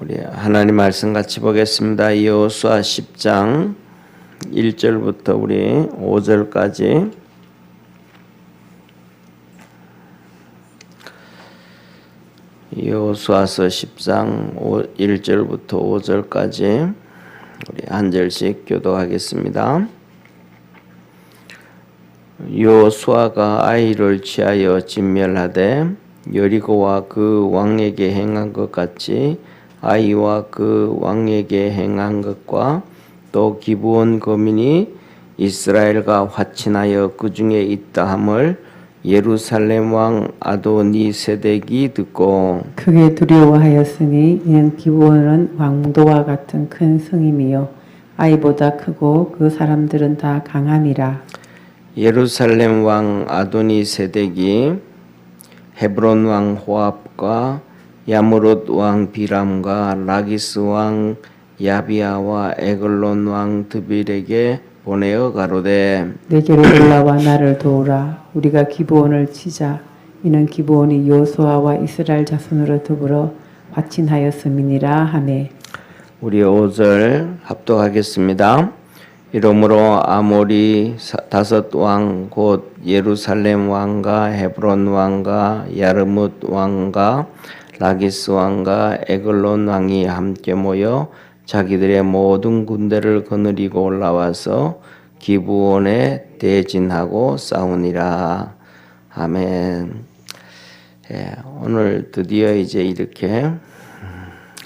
우리 하나님 말씀 같이 보겠습니다. 여호수아 10장 1절부터 우리 5절까지 여호수아서 10장 1절부터 5절까지 우리 한 절씩 교독하겠습니다. 여호수아가 아이를 취하여 진멸하되 여리고와 그 왕에게 행한 것 같이 아이와 그 왕에게 행한 것과 또 기브온 거민이 이스라엘과 화친하여 그 중에 있다 함을 예루살렘 왕 아도니세덱이 듣고 크게 두려워하였으니 이는 기브온은 왕도와 같은 큰 성임이요 아이보다 크고 그 사람들은 다 강함이라. 예루살렘 왕 아도니세덱이 헤브론 왕 호압과 야무롯 왕 비람과 라기스 왕 야비아와 에글론 왕 드빌에게 보내어 가로되 내게로 올라와 나를 도우라. 우리가 기브온을 치자. 이는 기브온이 여호수아와 이스라엘 자손으로 더불어 화친하였음이니라 하매. 우리 5절 합독하겠습니다. 이러므로 아모리 다섯 왕 곧 예루살렘 왕과 헤브론 왕과 야르뭇 왕과 라기스 왕과 에글론 왕이 함께 모여 자기들의 모든 군대를 거느리고 올라와서 기브온에 대진하고 싸우니라. 아멘. 오늘 드디어 이제 이렇게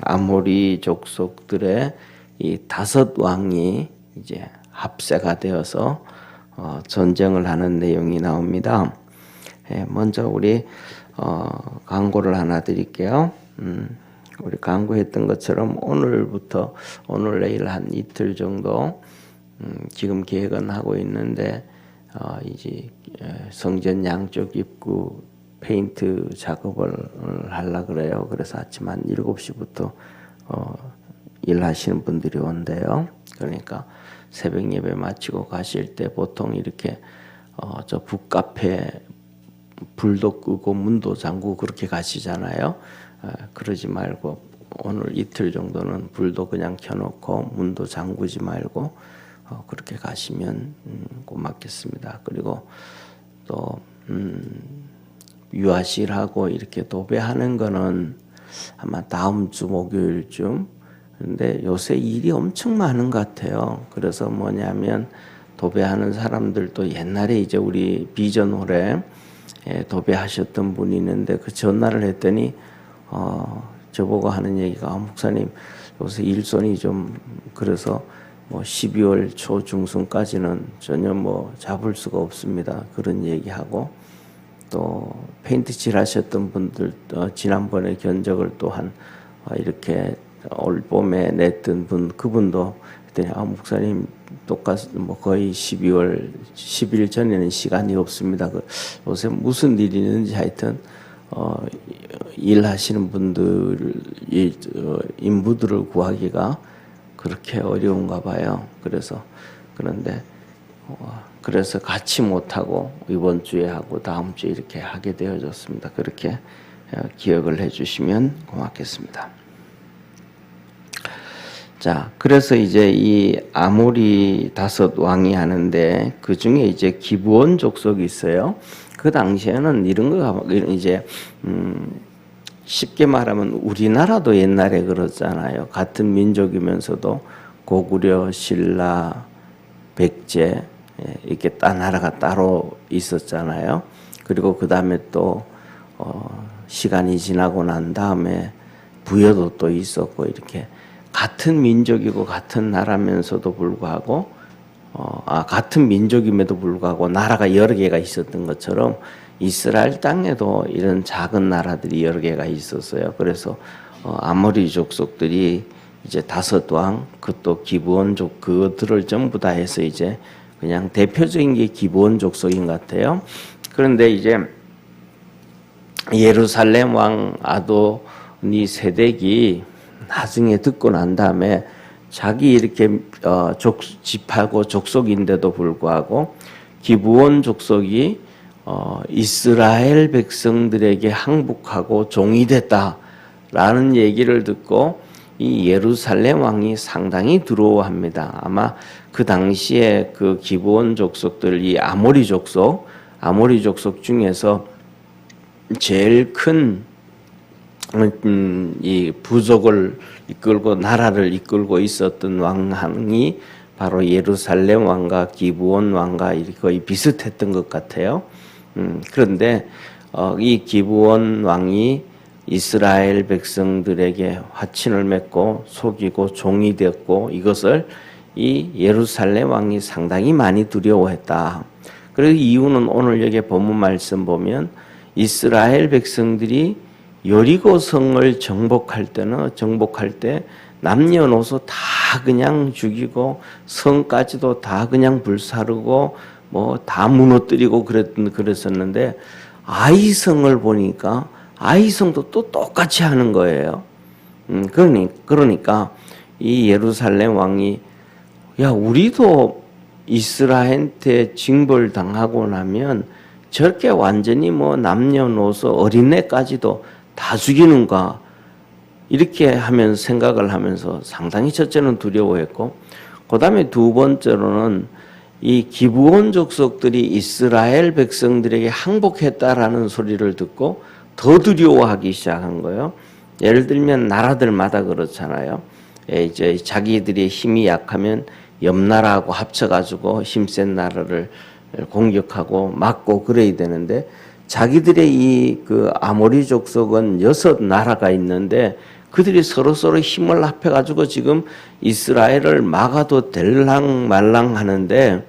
아모리 족속들의 이 다섯 왕이 이제 합세가 되어서 전쟁을 하는 내용이 나옵니다. 먼저 우리 광고를 하나 드릴게요. 우리 광고했던 것처럼 오늘부터 오늘 내일 한 이틀 정도 지금 계획은 하고 있는데 이제 성전 양쪽 입구 페인트 작업을 하려고 그래요. 그래서 아침 한 7시부터 일하시는 분들이 온대요. 그러니까 새벽 예배 마치고 가실 때 보통 이렇게 저 북카페 불도 끄고 문도 잠그고 그렇게 가시잖아요. 그러지 말고 오늘 이틀 정도는 불도 그냥 켜놓고 문도 잠그지 말고 그렇게 가시면 고맙겠습니다. 그리고 또 유아실하고 이렇게 도배하는 거는 아마 다음 주 목요일쯤. 근데 요새 일이 엄청 많은 것 같아요. 그래서 뭐냐면 도배하는 사람들도 옛날에 이제 우리 비전홀에 도배하셨던 분이 있는데 그 전화를 했더니 저보고 하는 얘기가 목사님 요새 일손이 좀 그래서 뭐 12월 초 중순까지는 전혀 뭐 잡을 수가 없습니다. 그런 얘기하고 또 페인트 칠하셨던 분들 지난번에 견적을 또한 이렇게 올 봄에 냈던 분 그분도 그랬더니 목사님 똑같 뭐 거의 12월 10일 전에는 시간이 없습니다. 요새 무슨 일이 있는지 하여튼 일하시는 분들 인부들을 구하기가 그렇게 어려운가 봐요. 그래서 그런데 그래서 같이 못하고 이번 주에 하고 다음 주에 이렇게 하게 되어졌습니다. 그렇게 기억을 해주시면 고맙겠습니다. 자, 그래서 이제 이 아모리 다섯 왕이 하는데 그 중에 이제 기브온 족속이 있어요. 그 당시에는 이런 거 이제 쉽게 말하면 우리나라도 옛날에 그렇잖아요. 같은 민족이면서도 고구려, 신라, 백제 이렇게 나라가 따로 있었잖아요. 그리고 그 다음에 또 시간이 지나고 난 다음에 부여도 또 있었고 이렇게 같은 민족이고 같은 나라면서도 불구하고 같은 민족임에도 불구하고 나라가 여러 개가 있었던 것처럼 이스라엘 땅에도 이런 작은 나라들이 여러 개가 있었어요. 그래서 아모리 족속들이 이제 다섯 왕, 그또 기브온족 그들을 전부 다 해서 이제 그냥 대표적인 게 기브온 족속인 것 같아요. 그런데 이제 예루살렘 왕 아도니세덱이 나중에 듣고 난 다음에 자기 이렇게 집하고 족속인데도 불구하고 기브온 족속이 이스라엘 백성들에게 항복하고 종이 됐다라는 얘기를 듣고 이 예루살렘 왕이 상당히 두려워합니다. 아마 그 당시에 그 기브온 족속들, 이 아모리 족속 중에서 제일 큰 이 부족을 이끌고 나라를 이끌고 있었던 왕이 바로 예루살렘 왕과 기브온 왕과 거의 비슷했던 것 같아요. 그런데 이 기브온 왕이 이스라엘 백성들에게 화친을 맺고 속이고 종이 되었고 이것을 이 예루살렘 왕이 상당히 많이 두려워했다. 그리고 이유는 오늘 여기 본문 말씀 보면 이스라엘 백성들이 여리고 성을 정복할 때 남녀노소 다 그냥 죽이고 성까지도 다 그냥 불사르고 뭐 다 무너뜨리고 그랬었는데 아이성을 보니까 아이성도 또 똑같이 하는 거예요. 그러니까 이 예루살렘 왕이 야 우리도 이스라엘한테 징벌 당하고 나면 저렇게 완전히 뭐 남녀노소 어린애까지도 다 죽이는가 이렇게 하면서 생각을 하면서 상당히 첫째는 두려워했고 그 다음에 두 번째로는 이 기브온 족속들이 이스라엘 백성들에게 항복했다라는 소리를 듣고 더 두려워하기 시작한 거예요. 예를 들면 나라들마다 그렇잖아요. 이제 자기들의 힘이 약하면 옆 나라하고 합쳐가지고 힘센 나라를 공격하고 막고 그래야 되는데 자기들의 이 그 아모리 족속은 6나라가 있는데 그들이 서로 힘을 합해가지고 지금 이스라엘을 막아도 될랑 말랑 하는데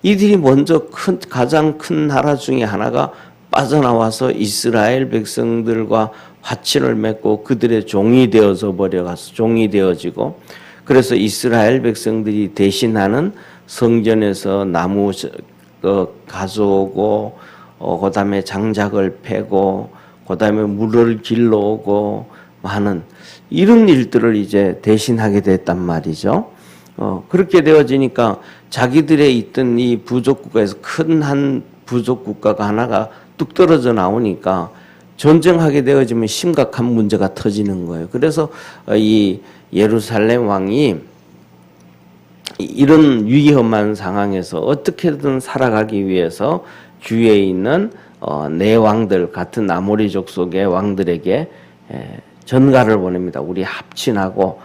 이들이 먼저 가장 큰 나라 중에 하나가 빠져나와서 이스라엘 백성들과 화친을 맺고 그들의 종이 되어져 버려가서 종이 되어지고 그래서 이스라엘 백성들이 대신하는 성전에서 나무 가져오고 그다음에 장작을 패고 그다음에 물을 길러오고 하는 이런 일들을 이제 대신하게 됐단 말이죠. 그렇게 되어지니까 자기들의 있던 이 부족 국가에서 큰 한 부족 국가가 하나가 뚝 떨어져 나오니까 전쟁하게 되어지면 심각한 문제가 터지는 거예요. 그래서 이 예루살렘 왕이 이런 위험한 상황에서 어떻게든 살아가기 위해서 주위에 있는 네 왕들 같은 아모리 족속의 왕들에게 전가를 보냅니다. 우리 합친하고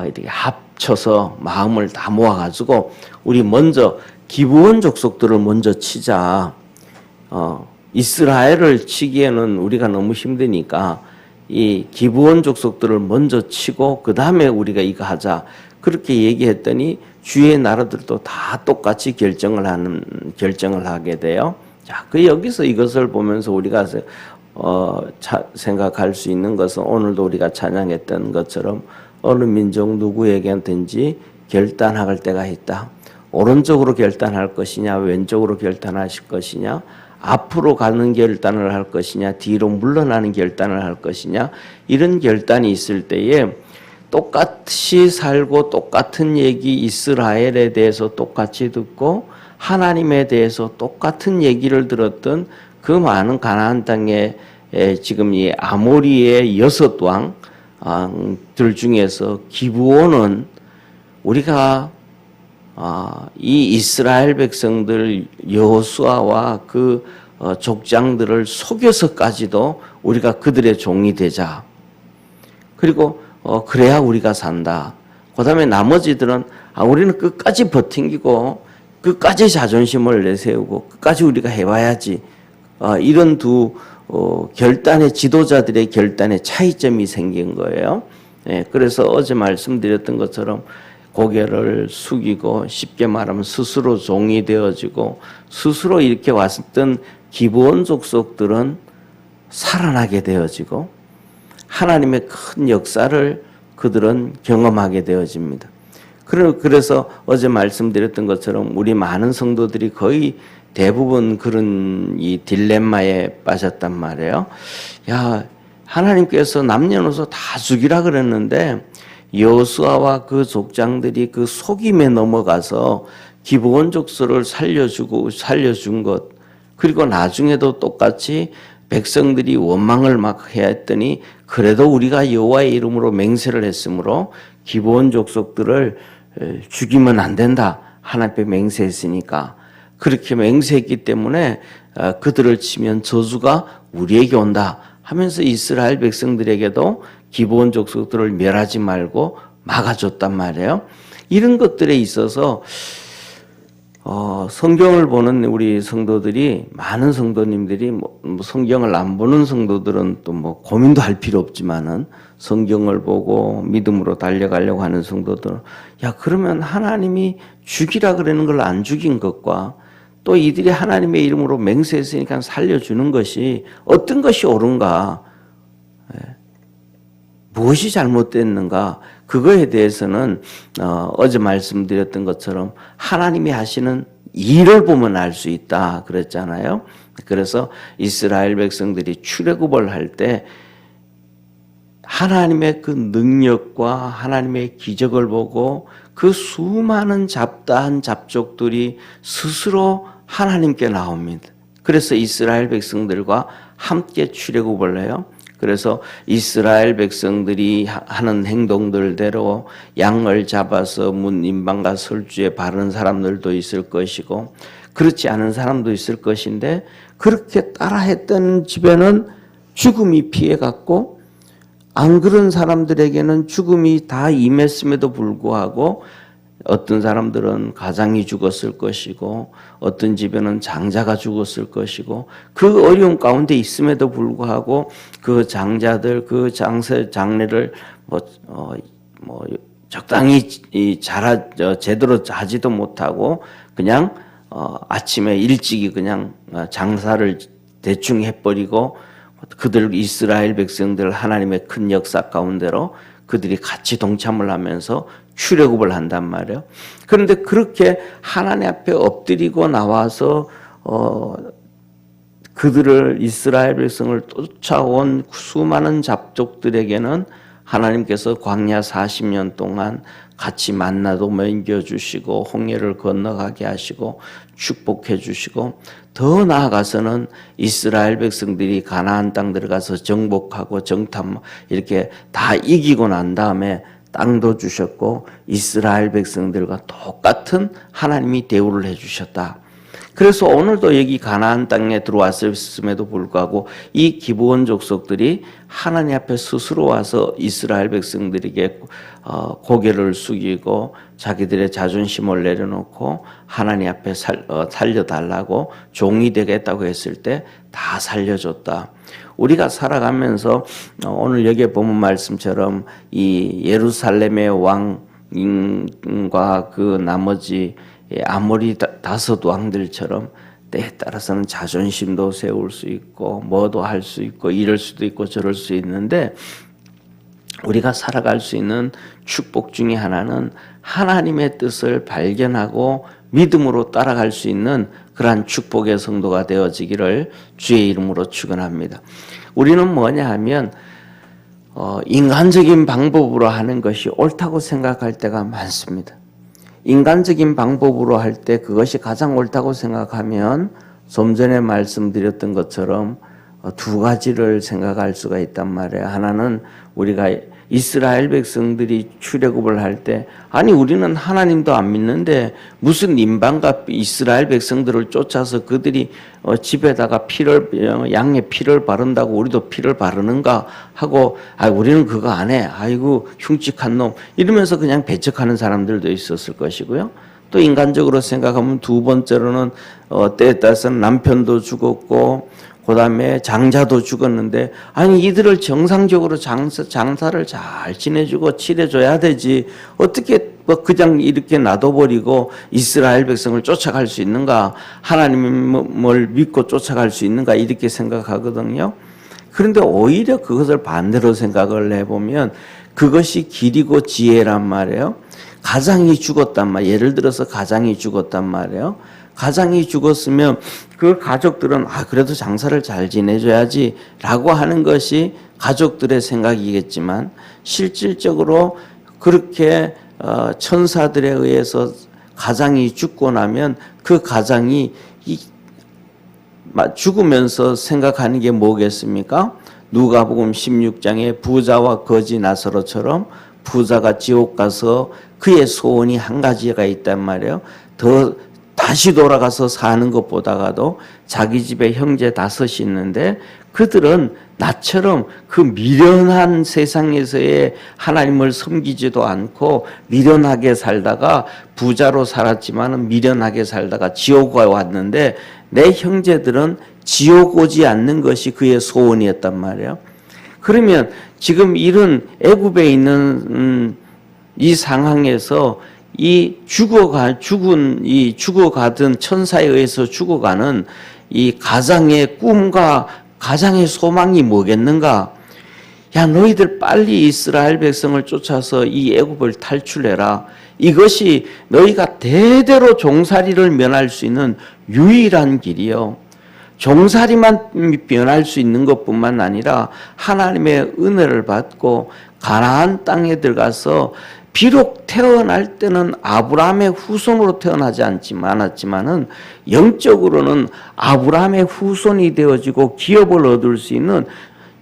이렇게 합쳐서 마음을 다 모아가지고 우리 먼저 기브온 족속들을 먼저 치자. 이스라엘을 치기에는 우리가 너무 힘드니까 이 기브온 족속들을 먼저 치고 그 다음에 우리가 이거 하자. 그렇게 얘기했더니 주위의 나라들도 다 똑같이 결정을 하게 돼요. 자, 여기서 이것을 보면서 우리가 생각할 수 있는 것은 오늘도 우리가 찬양했던 것처럼 어느 민족 누구에게든지 결단할 때가 있다. 오른쪽으로 결단할 것이냐, 왼쪽으로 결단하실 것이냐, 앞으로 가는 결단을 할 것이냐, 뒤로 물러나는 결단을 할 것이냐, 이런 결단이 있을 때에 똑같이 살고 똑같은 얘기 이스라엘에 대해서 똑같이 듣고 하나님에 대해서 똑같은 얘기를 들었던 그 많은 가나안 땅에 지금 이 아모리의 6왕들 중에서 기브온은 우리가 이 이스라엘 백성들 여호수아와 그 족장들을 속여서까지도 우리가 그들의 종이 되자. 그리고 그래야 우리가 산다. 그 다음에 나머지들은 우리는 끝까지 버팅기고 끝까지 자존심을 내세우고 끝까지 우리가 해봐야지. 이런 두 결단의 지도자들의 결단의 차이점이 생긴 거예요. 그래서 어제 말씀드렸던 것처럼 고개를 숙이고 쉽게 말하면 스스로 종이 되어지고 스스로 이렇게 왔던 기브온 족속들은 살아나게 되어지고 하나님의 큰 역사를 그들은 경험하게 되어집니다. 그래서 어제 말씀드렸던 것처럼 우리 많은 성도들이 거의 대부분 그런 이 딜레마에 빠졌단 말이에요. 야, 하나님께서 남녀노소 다 죽이라 그랬는데 여호수아와 그 족장들이 그 속임에 넘어가서 기브온 족속을 살려준 것, 그리고 나중에도 똑같이 백성들이 원망을 막 해야 했더니 그래도 우리가 여호와의 이름으로 맹세를 했으므로 기브온 족속들을 죽이면 안 된다. 하나님 앞에 맹세했으니까 그렇게 맹세했기 때문에 그들을 치면 저주가 우리에게 온다 하면서 이스라엘 백성들에게도 기브온 족속들을 멸하지 말고 막아줬단 말이에요. 이런 것들에 있어서 성경을 보는 우리 성도들이 많은 성도님들이 뭐 성경을 안 보는 성도들은 또 뭐 고민도 할 필요 없지만은 성경을 보고 믿음으로 달려가려고 하는 성도들은 야 그러면 하나님이 죽이라 그러는 걸 안 죽인 것과 또 이들이 하나님의 이름으로 맹세했으니까 살려주는 것이 어떤 것이 옳은가 무엇이 잘못됐는가 그거에 대해서는 어제 말씀드렸던 것처럼 하나님이 하시는 일을 보면 알 수 있다 그랬잖아요. 그래서 이스라엘 백성들이 출애굽을 할 때 하나님의 그 능력과 하나님의 기적을 보고 그 수많은 잡다한 잡족들이 스스로 하나님께 나옵니다. 그래서 이스라엘 백성들과 함께 출애굽을 해요. 그래서 이스라엘 백성들이 하는 행동들대로 양을 잡아서 문 임방과 설주에 바르는 사람들도 있을 것이고 그렇지 않은 사람도 있을 것인데 그렇게 따라했던 집에는 죽음이 피해갔고 안 그런 사람들에게는 죽음이 다 임했음에도 불구하고 어떤 사람들은 가장이 죽었을 것이고 어떤 집에는 장자가 죽었을 것이고 그 어려운 가운데 있음에도 불구하고 그 장자들 그 장례를 적당히 제대로 하지도 못하고 그냥 아침에 일찍이 그냥 장사를 대충 해버리고 그들 이스라엘 백성들 하나님의 큰 역사 가운데로 그들이 같이 동참을 하면서 출애굽을 한단 말이에요. 그런데 그렇게 하나님 앞에 엎드리고 나와서 그들을 이스라엘 백성을 쫓아온 수많은 잡족들에게는 하나님께서 광야 40년 동안 같이 만나도 먹여주시고 홍해를 건너가게 하시고 축복해 주시고 더 나아가서는 이스라엘 백성들이 가나안 땅 들어가서 정복하고 정탐 이렇게 다 이기고 난 다음에 땅도 주셨고 이스라엘 백성들과 똑같은 하나님이 대우를 해주셨다. 그래서 오늘도 여기 가나안 땅에 들어왔음에도 불구하고 이 기브온 족속들이 하나님 앞에 스스로 와서 이스라엘 백성들에게 고개를 숙이고 자기들의 자존심을 내려놓고 하나님 앞에 살려달라고 종이 되겠다고 했을 때 다 살려줬다. 우리가 살아가면서 오늘 여기에 보면 말씀처럼 이 예루살렘의 왕과 그 나머지 아모리 다섯 왕들처럼 때에 따라서는 자존심도 세울 수 있고 뭐도 할 수 있고 이럴 수도 있고 저럴 수 있는데 우리가 살아갈 수 있는 축복 중에 하나는 하나님의 뜻을 발견하고 믿음으로 따라갈 수 있는 그러한 축복의 성도가 되어지기를 주의 이름으로 축원합니다. 우리는 뭐냐 하면 인간적인 방법으로 하는 것이 옳다고 생각할 때가 많습니다. 인간적인 방법으로 할 때 그것이 가장 옳다고 생각하면 좀 전에 말씀드렸던 것처럼 두 가지를 생각할 수가 있단 말이에요. 하나는 우리가 이스라엘 백성들이 출애굽을 할 때 아니 우리는 하나님도 안 믿는데 무슨 임방과 이스라엘 백성들을 쫓아서 그들이 집에다가 양의 피를 바른다고 우리도 피를 바르는가 하고 우리는 그거 안 해. 아이고 흉측한 놈 이러면서 그냥 배척하는 사람들도 있었을 것이고요. 또 인간적으로 생각하면 두 번째로는 때에 따라서는 남편도 죽었고 그 다음에 장자도 죽었는데 아니 이들을 정상적으로 장사를 잘 지내주고 칠해줘야 되지 어떻게 그냥 이렇게 놔둬버리고 이스라엘 백성을 쫓아갈 수 있는가 하나님을 믿고 쫓아갈 수 있는가 이렇게 생각하거든요. 그런데 오히려 그것을 반대로 생각을 해보면 그것이 길이고 지혜란 말이에요. 가장이 죽었단 말이에요. 예를 들어서 가장이 죽었단 말이에요. 가장이 죽었으면 그 가족들은 그래도 장사를 잘 지내줘야지 라고 하는 것이 가족들의 생각이겠지만 실질적으로 그렇게 천사들에 의해서 가장이 죽고 나면 그 가장이 죽으면서 생각하는 게 뭐겠습니까? 누가복음 16장에 부자와 거지 나사로처럼 부자가 지옥 가서 그의 소원이 한 가지가 있단 말이에요. 다시 돌아가서 사는 것보다가도 자기 집에 형제 5이 있는데 그들은 나처럼 그 미련한 세상에서의 하나님을 섬기지도 않고 미련하게 살다가 부자로 살았지만 미련하게 살다가 지옥에 왔는데 내 형제들은 지옥 오지 않는 것이 그의 소원이었단 말이에요. 그러면 지금 이런 애굽에 있는 이 상황에서 이 죽어가던 천사에 의해서 죽어가는 이 가장의 꿈과 가장의 소망이 뭐겠는가? 야, 너희들 빨리 이스라엘 백성을 쫓아서 이 애굽을 탈출해라. 이것이 너희가 대대로 종살이를 면할 수 있는 유일한 길이요. 종살이만 면할 수 있는 것뿐만 아니라 하나님의 은혜를 받고 가나안 땅에 들어가서 비록 태어날 때는 아브라함의 후손으로 태어나지 않았지만은 영적으로는 아브라함의 후손이 되어지고 기업을 얻을 수 있는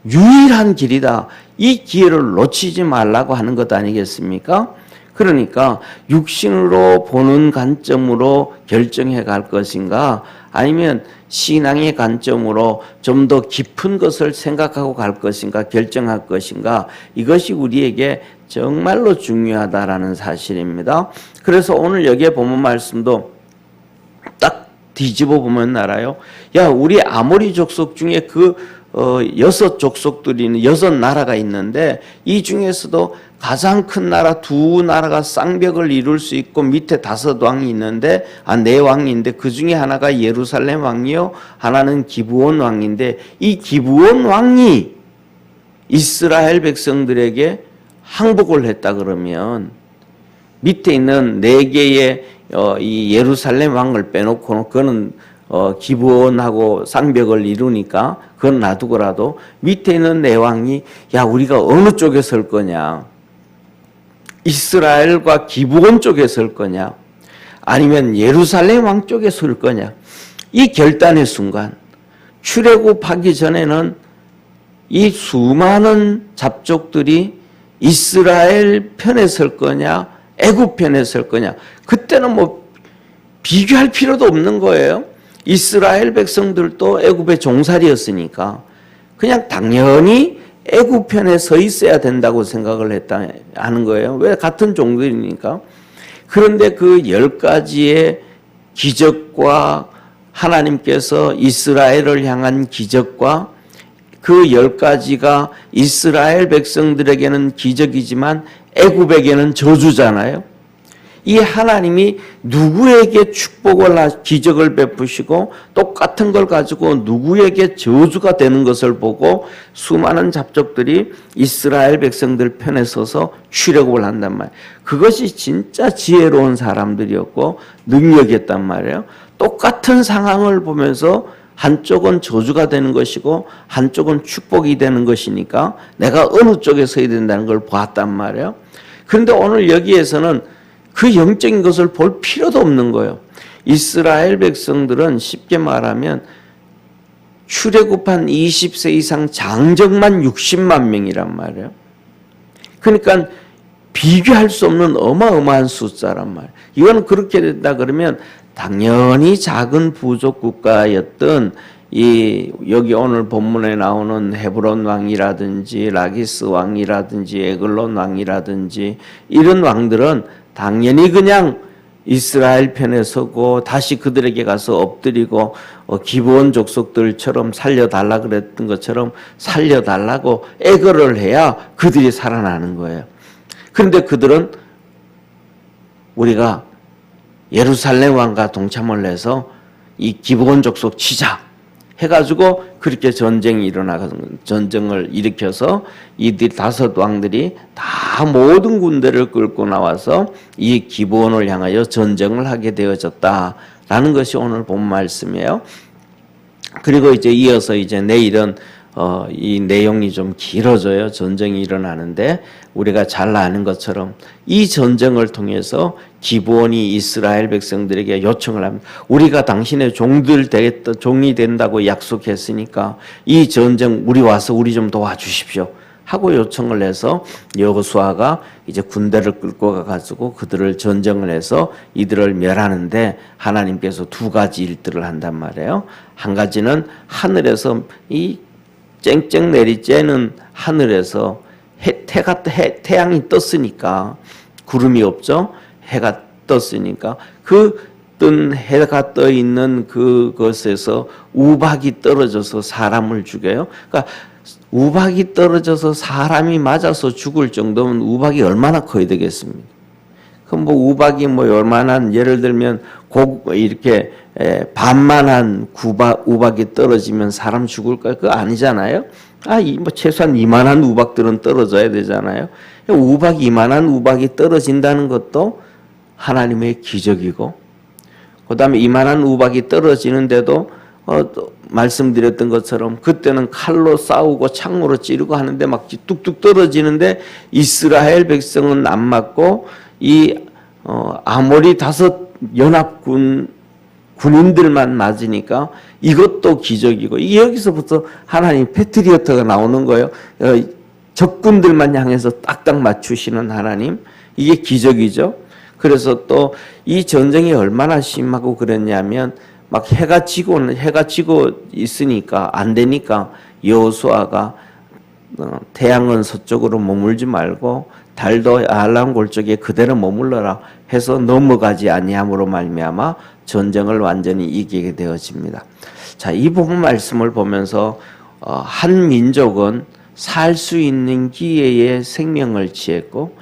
유일한 길이다. 이 기회를 놓치지 말라고 하는 것 아니겠습니까? 그러니까 육신으로 보는 관점으로 결정해 갈 것인가 아니면 신앙의 관점으로 좀 더 깊은 것을 생각하고 갈 것인가 결정할 것인가 이것이 우리에게 정말로 중요하다라는 사실입니다. 그래서 오늘 여기에 보면 말씀도 딱 뒤집어 보면 알아요. 야, 우리 아모리 족속 중에 그 6 족속들이 6 나라가 있는데 이 중에서도 가장 큰 나라 2 나라가 쌍벽을 이룰 수 있고 밑에 5 왕이 있는데 4 왕인데 그 중에 하나가 예루살렘 왕이요 하나는 기브온 왕인데 이 기브온 왕이 이스라엘 백성들에게 항복을 했다 그러면 밑에 있는 4개의 이 예루살렘 왕을 빼놓고는 그거는 기브온하고 쌍벽을 이루니까 그건 놔두고라도 밑에 있는 4 왕이 야 우리가 어느 쪽에 설 거냐 이스라엘과 기브온 쪽에 설 거냐 아니면 예루살렘 왕 쪽에 설 거냐 이 결단의 순간 출애굽하기 전에는 이 수많은 잡족들이 이스라엘 편에 설 거냐 애굽 편에 설 거냐 그때는 뭐 비교할 필요도 없는 거예요. 이스라엘 백성들도 애굽의 종살이였으니까 그냥 당연히 애굽 편에 서 있어야 된다고 생각을 하는 거예요. 왜? 같은 종들이니까. 그런데 그 10가지의 기적과 하나님께서 이스라엘을 향한 기적과 그 10가지가 이스라엘 백성들에게는 기적이지만 애굽에게는 저주잖아요. 이 하나님이 누구에게 축복을 기적을 베푸시고 똑같은 걸 가지고 누구에게 저주가 되는 것을 보고 수많은 잡족들이 이스라엘 백성들 편에 서서 출애굽을 한단 말이에요. 그것이 진짜 지혜로운 사람들이었고 능력이었단 말이에요. 똑같은 상황을 보면서 한쪽은 저주가 되는 것이고 한쪽은 축복이 되는 것이니까 내가 어느 쪽에 서야 된다는 걸 봤단 말이에요. 그런데 오늘 여기에서는 그 영적인 것을 볼 필요도 없는 거예요. 이스라엘 백성들은 쉽게 말하면 출애굽한 20세 이상 장정만 60만 명이란 말이에요. 그러니까 비교할 수 없는 어마어마한 숫자란 말이에요. 이건 그렇게 된다 그러면 당연히 작은 부족 국가였던 여기 오늘 본문에 나오는 헤브론 왕이라든지 라기스 왕이라든지 에글론 왕이라든지 이런 왕들은 당연히 그냥 이스라엘 편에 서고 다시 그들에게 가서 엎드리고 기브온 족속들처럼 살려달라 그랬던 것처럼 살려달라고 애걸을 해야 그들이 살아나는 거예요. 그런데 그들은 우리가 예루살렘 왕과 동참을 해서 이 기브온 족속 치자 해가지고 그렇게 전쟁을 일으켜서 이들 5 왕들이 다 모든 군대를 끌고 나와서 이 기브온을 향하여 전쟁을 하게 되어졌다라는 것이 오늘 본 말씀이에요. 그리고 이제 이어서 이제 내일은 이 내용이 좀 길어져요. 전쟁이 일어나는데 우리가 잘 아는 것처럼 이 전쟁을 통해서 기브온이 이스라엘 백성들에게 요청을 합니다. 우리가 당신의 종이 된다고 약속했으니까 이 전쟁 우리 와서 우리 좀 도와주십시오 하고 요청을 해서 여호수아가 이제 군대를 끌고 가가지고 그들을 전쟁을 해서 이들을 멸하는데 하나님께서 두 가지 일들을 한단 말이에요. 한 가지는 하늘에서 이 쨍쨍 내리쬐는 하늘에서 태양이 떴으니까 구름이 없죠. 해가 떴으니까 그 뜬 해가 떠 있는 그것에서 우박이 떨어져서 사람을 죽여요. 그러니까 우박이 떨어져서 사람이 맞아서 죽을 정도면 우박이 얼마나 커야 되겠습니까? 그럼 뭐 우박이 뭐 얼마나 예를 들면 이렇게 반만한 우박이 떨어지면 사람 죽을까요? 그거 아니잖아요. 뭐 최소한 이만한 우박들은 떨어져야 되잖아요. 이만한 우박이 떨어진다는 것도 하나님의 기적이고, 그 다음에 이만한 우박이 떨어지는데도 말씀드렸던 것처럼 그때는 칼로 싸우고 창으로 찌르고 하는데 막 뚝뚝 떨어지는데 이스라엘 백성은 안 맞고 이 아모리 5 연합군 군인들만 맞으니까 이것도 기적이고, 이게 여기서부터 하나님 패트리어트가 나오는 거예요. 적군들만 향해서 딱딱 맞추시는 하나님, 이게 기적이죠. 그래서 또 이 전쟁이 얼마나 심하고 그랬냐면 막 해가 지고 있으니까 안 되니까 여호수아가 태양은 서쪽으로 머물지 말고 달도 알람골 쪽에 그대로 머물러라 해서 넘어가지 아니함으로 말미암아 전쟁을 완전히 이기게 되어집니다. 자, 이 부분 말씀을 보면서 한 민족은 살 수 있는 기회에 생명을 취했고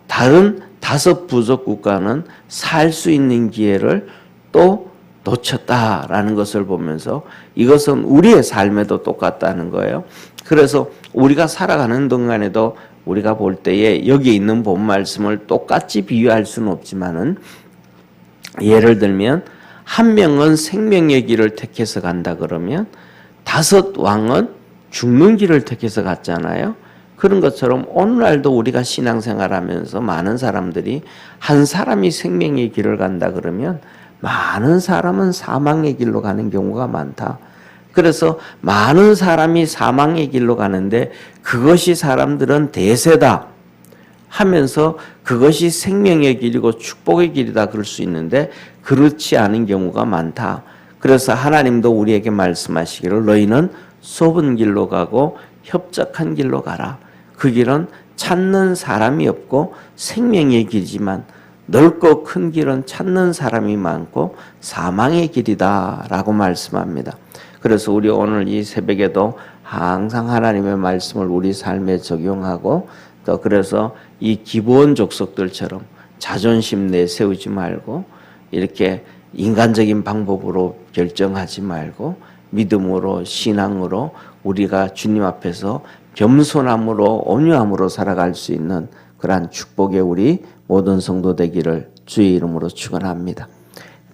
다른 5 부족 국가는 살 수 있는 기회를 또 놓쳤다라는 것을 보면서 이것은 우리의 삶에도 똑같다는 거예요. 그래서 우리가 살아가는 동안에도 우리가 볼 때에 여기 있는 본 말씀을 똑같이 비유할 수는 없지만은, 예를 들면 한 명은 생명의 길을 택해서 간다 그러면 5 왕은 죽는 길을 택해서 갔잖아요. 그런 것처럼 오늘날도 우리가 신앙생활하면서 많은 사람들이 한 사람이 생명의 길을 간다 그러면 많은 사람은 사망의 길로 가는 경우가 많다. 그래서 많은 사람이 사망의 길로 가는데 그것이 사람들은 대세다 하면서 그것이 생명의 길이고 축복의 길이다 그럴 수 있는데 그렇지 않은 경우가 많다. 그래서 하나님도 우리에게 말씀하시기를 너희는 좁은 길로 가고 협착한 길로 가라. 그 길은 찾는 사람이 없고 생명의 길이지만 넓고 큰 길은 찾는 사람이 많고 사망의 길이다 라고 말씀합니다. 그래서 우리 오늘 이 새벽에도 항상 하나님의 말씀을 우리 삶에 적용하고, 또 그래서 이 기브온 족속들처럼 자존심 내세우지 말고 이렇게 인간적인 방법으로 결정하지 말고 믿음으로 신앙으로 우리가 주님 앞에서 겸손함으로 온유함으로 살아갈 수 있는 그러한 축복의 우리 모든 성도 되기를 주의 이름으로 축원합니다.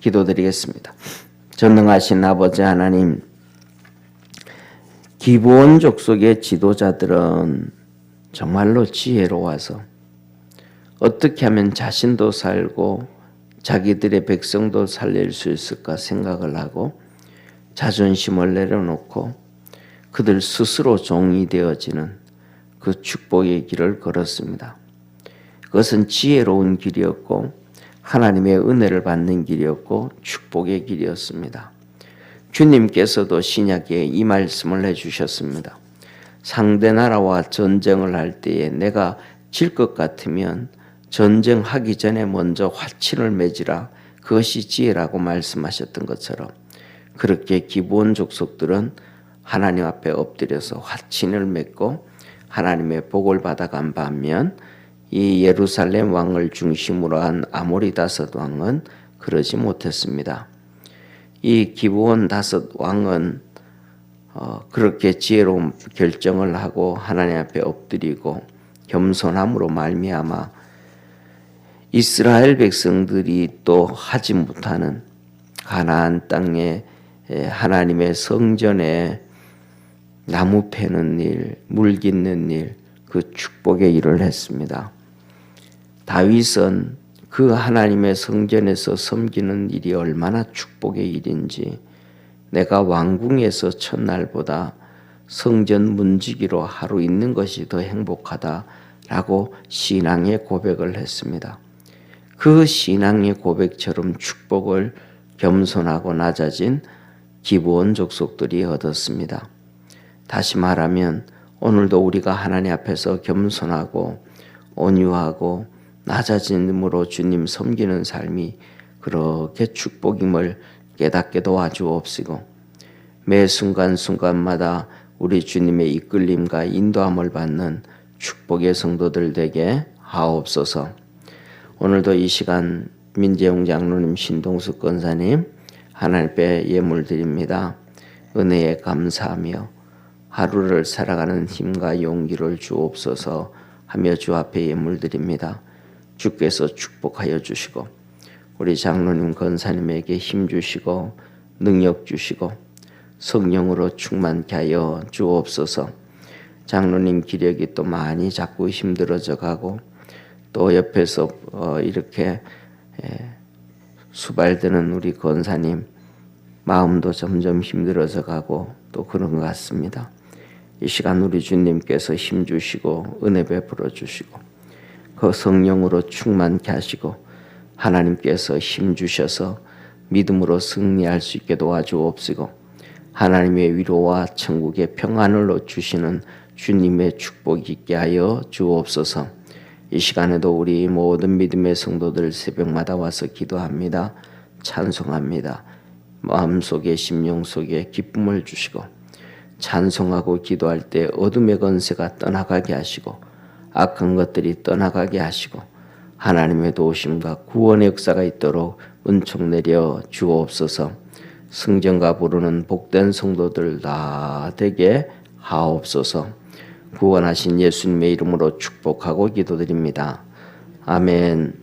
기도드리겠습니다. 전능하신 아버지 하나님, 기브온 족속의 지도자들은 정말로 지혜로워서 어떻게 하면 자신도 살고 자기들의 백성도 살릴 수 있을까 생각을 하고 자존심을 내려놓고 그들 스스로 종이 되어지는 그 축복의 길을 걸었습니다. 그것은 지혜로운 길이었고 하나님의 은혜를 받는 길이었고 축복의 길이었습니다. 주님께서도 신약에 이 말씀을 해주셨습니다. 상대 나라와 전쟁을 할 때에 내가 질 것 같으면 전쟁하기 전에 먼저 화친을 맺으라. 그것이 지혜라고 말씀하셨던 것처럼 그렇게 기브온 족속들은 하나님 앞에 엎드려서 화친을 맺고 하나님의 복을 받아간 반면 이 예루살렘 왕을 중심으로 한 아모리 5 왕은 그러지 못했습니다. 이 기브온 5 왕은 그렇게 지혜로운 결정을 하고 하나님 앞에 엎드리고 겸손함으로 말미암아 이스라엘 백성들이 또 하지 못하는 가나안 땅에 하나님의 성전에 나무 패는 일, 물 깃는 일, 그 축복의 일을 했습니다. 다윗은 그 하나님의 성전에서 섬기는 일이 얼마나 축복의 일인지, 내가 왕궁에서 첫날보다 성전 문지기로 하루 있는 것이 더 행복하다라고 신앙의 고백을 했습니다. 그 신앙의 고백처럼 축복을 겸손하고 낮아진 기브온 족속들이 얻었습니다. 다시 말하면 오늘도 우리가 하나님 앞에서 겸손하고 온유하고 낮아짐으로 주님 섬기는 삶이 그렇게 축복임을 깨닫게 도와주옵시고, 매 순간순간마다 우리 주님의 이끌림과 인도함을 받는 축복의 성도들 되게 하옵소서. 오늘도 이 시간 민재용 장로님, 신동숙 권사님 하나님께 예물 드립니다. 은혜에 감사하며 하루를 살아가는 힘과 용기를 주옵소서 하며 주 앞에 예물 드립니다. 주께서 축복하여 주시고 우리 장로님 권사님에게 힘 주시고 능력 주시고 성령으로 충만케 하여 주옵소서. 장로님 기력이 또 많이 자꾸 힘들어져 가고 또 옆에서 이렇게 수발드는 우리 권사님 마음도 점점 힘들어져 가고 또 그런 것 같습니다. 이 시간 우리 주님께서 힘 주시고 은혜 베풀어 주시고 그 성령으로 충만케 하시고 하나님께서 힘 주셔서 믿음으로 승리할 수 있게 도와주옵시고 하나님의 위로와 천국의 평안을 주시는 주님의 축복이 있게 하여 주옵소서. 이 시간에도 우리 모든 믿음의 성도들 새벽마다 와서 기도합니다. 찬송합니다. 마음속에 심령 속에 기쁨을 주시고 찬송하고 기도할 때 어둠의 권세가 떠나가게 하시고 악한 것들이 떠나가게 하시고 하나님의 도우심과 구원의 역사가 있도록 은총 내려 주옵소서. 승전가 부르는 복된 성도들 다 되게 하옵소서. 구원하신 예수님의 이름으로 축복하고 기도드립니다. 아멘.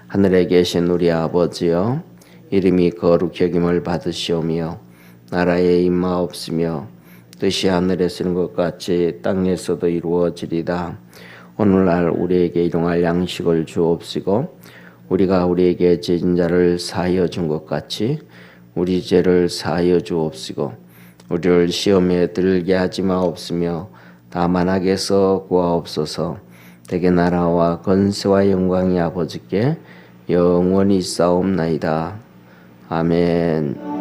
하늘에 계신 우리 아버지여, 이름이 거룩히 여김을 받으시오며 나라에 임하옵시며 뜻이 하늘에서 이룬 것 같이 땅에서도 이루어지리다. 오늘날 우리에게 일용할 양식을 주옵시고 우리가 우리에게 죄진 자를 사하여 준 것 같이 우리 죄를 사하여 주옵시고 우리를 시험에 들게 하지 마옵시며 다만 악에서 구하옵소서. 대개 나라와 권세와 영광이 아버지께 영원히 있사옵나이다. 아멘.